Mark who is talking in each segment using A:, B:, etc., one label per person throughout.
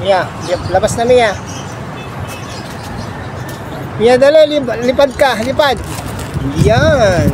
A: Mia, labas na Mia. Mia, dali, lipad ka, lipad. Yan.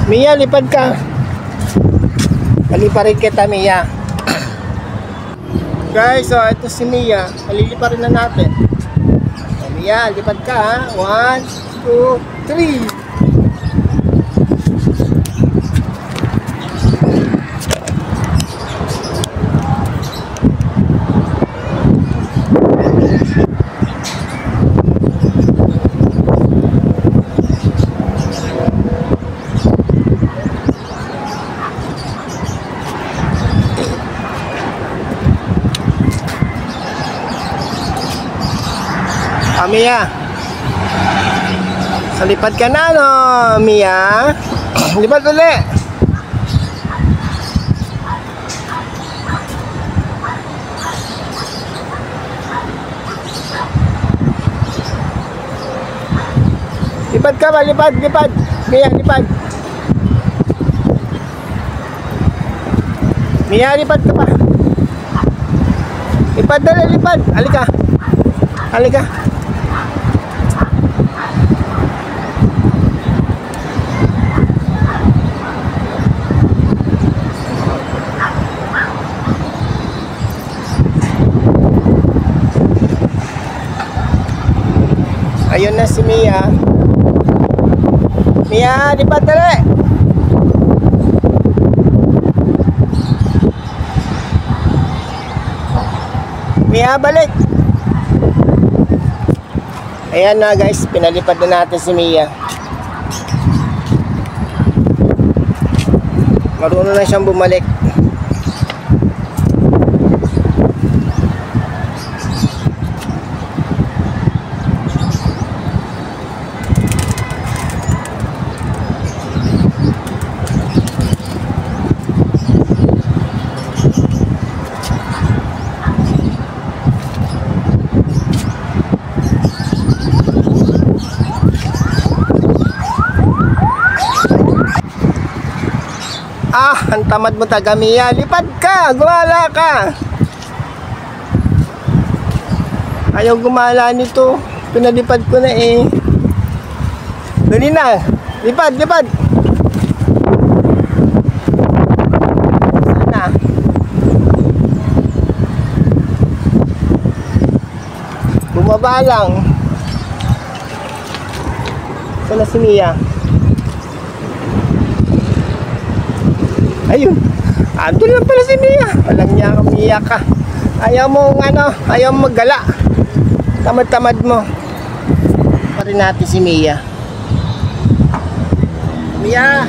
A: Mia, lipad ka. Paliparin kita, Mia. Guys, so ito si Mia. Paliliparin na natin. So, Mia, lipad ka, ha. 1, 2, 3. Mia, sa lipad ka na, no, Mia. Lipad ulit. Lipad ka ba? Lipad. Mia, lipad. Mia, lipad ka pa. Lipad, dali, lipad. Halika. Ayun na si Mia. Mia, lipad dali. Mia, balik. Ayan na guys, pinalipad na natin si Mia. Marunong na siyang bumalik. Ang tamad mo taga Mia. Lipad ka, gumala ka. Ayaw gumala nito. Pinalipad ko na eh. Dali na. Lipad, lipad. Sana. Bumaba lang. Sana si Mia. Ayun. Andun lang pala si Mia. Walang niya ka, Mia ka. Ayaw mo ayaw mo maggala. Tamad-tamad mo. Pa rin natin si Mia. Mia,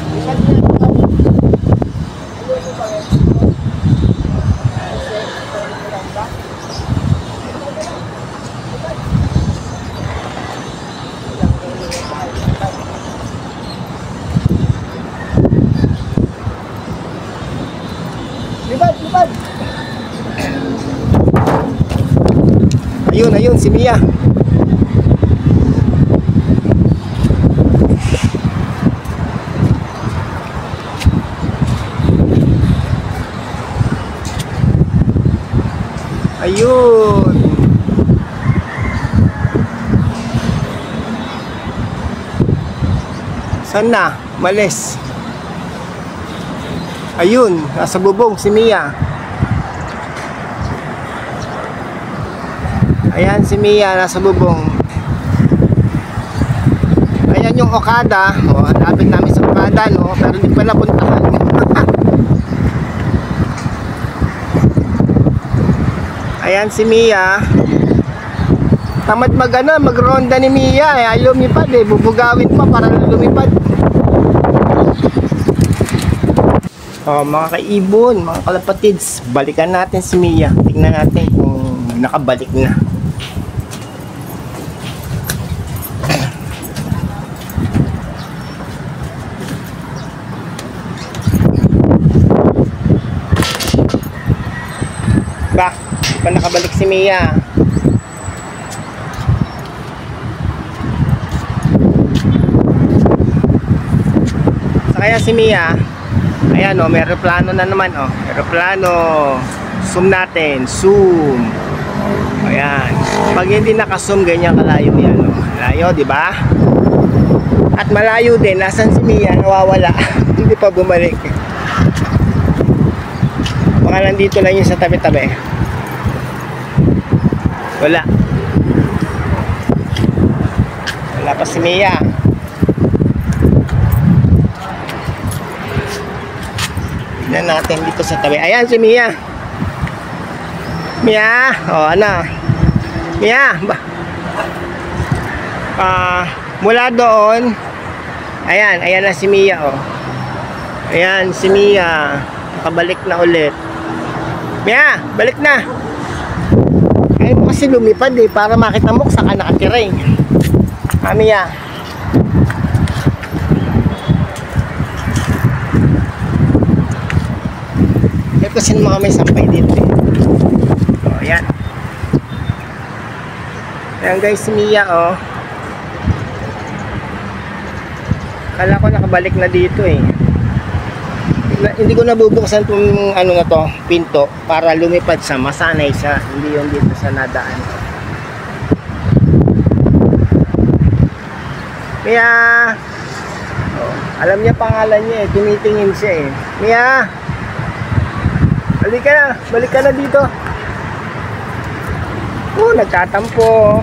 A: lipad, lipad. Ayun, si Mia. Ayun. Saan na? Malis. Ayun, nasa bubong si Mia. Ayan si Mia, nasa bubong. Ayan yung Okada. Hanapin namin sa Okada, no? Pero hindi pala puntahan. Ayan si Mia. Tamad magronda ni Mia. Ayaw lumipad eh. Bubugawin pa para lumipad. Mga kaibon, mga kalapatids, balikan natin si Mia. Tingnan natin kung nakabalik na. Ba, di pa nakabalik si Mia. Kaya si Mia, ayan may aeroplano na naman aeroplano. Zoom natin, zoom. Ayan. Pag hindi naka-zoom, ganyan kalayo yan Layo, di ba? At malayo din, nasan si Mia? Nawawala. Hindi pa bumalik. Baka nandito lang yun sa tabi-tabi. Wala. Wala pa si Mia. Tignan natin dito sa tabi. Ayan si Mia. Mia, Mia, mula doon. Ayan na si Mia Ayan si Mia. Nakabalik na ulit. Mia, balik na. Ayaw mo kasi lumipad para makita mo kung saan ka nakatira Mia. Kasi mga may sampay dito ayan. Ayan guys, si Mia kala ko nakabalik na dito hindi ko nabubuksan itong na to, pinto para lumipad siya, masanay siya, hindi yung dito sa nadaan. Mia, alam niya pangalan niya tumitingin siya Mia, balik ka na dito. Nagtatampo.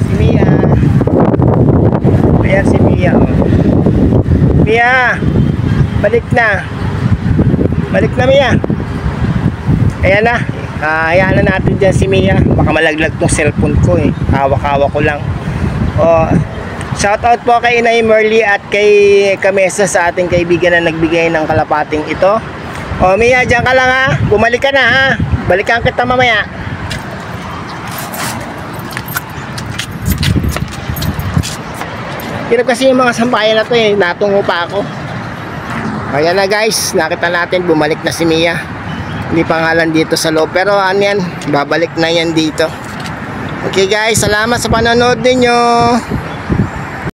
A: Si Mia. Ayan si Mia Mia, balik na. Balik na Mia. Ayan na. Hayaan na natin dyan si Mia. Baka malaglag tong cellphone ko hawak-hawak ko lang. Shoutout po kay Inay Merly at kay Kamesa sa ating kaibigan na nagbigay ng kalapating ito. Mia, dyan ka lang bumalik ka na balikan kita mamaya. Hirap kasi yung mga sampayan na to natungo pa ako. Kaya na guys, nakita natin bumalik na si Mia. Hindi pangalan dito sa loob, pero yan, babalik na yan dito. Okay guys, salamat sa panonood ninyo.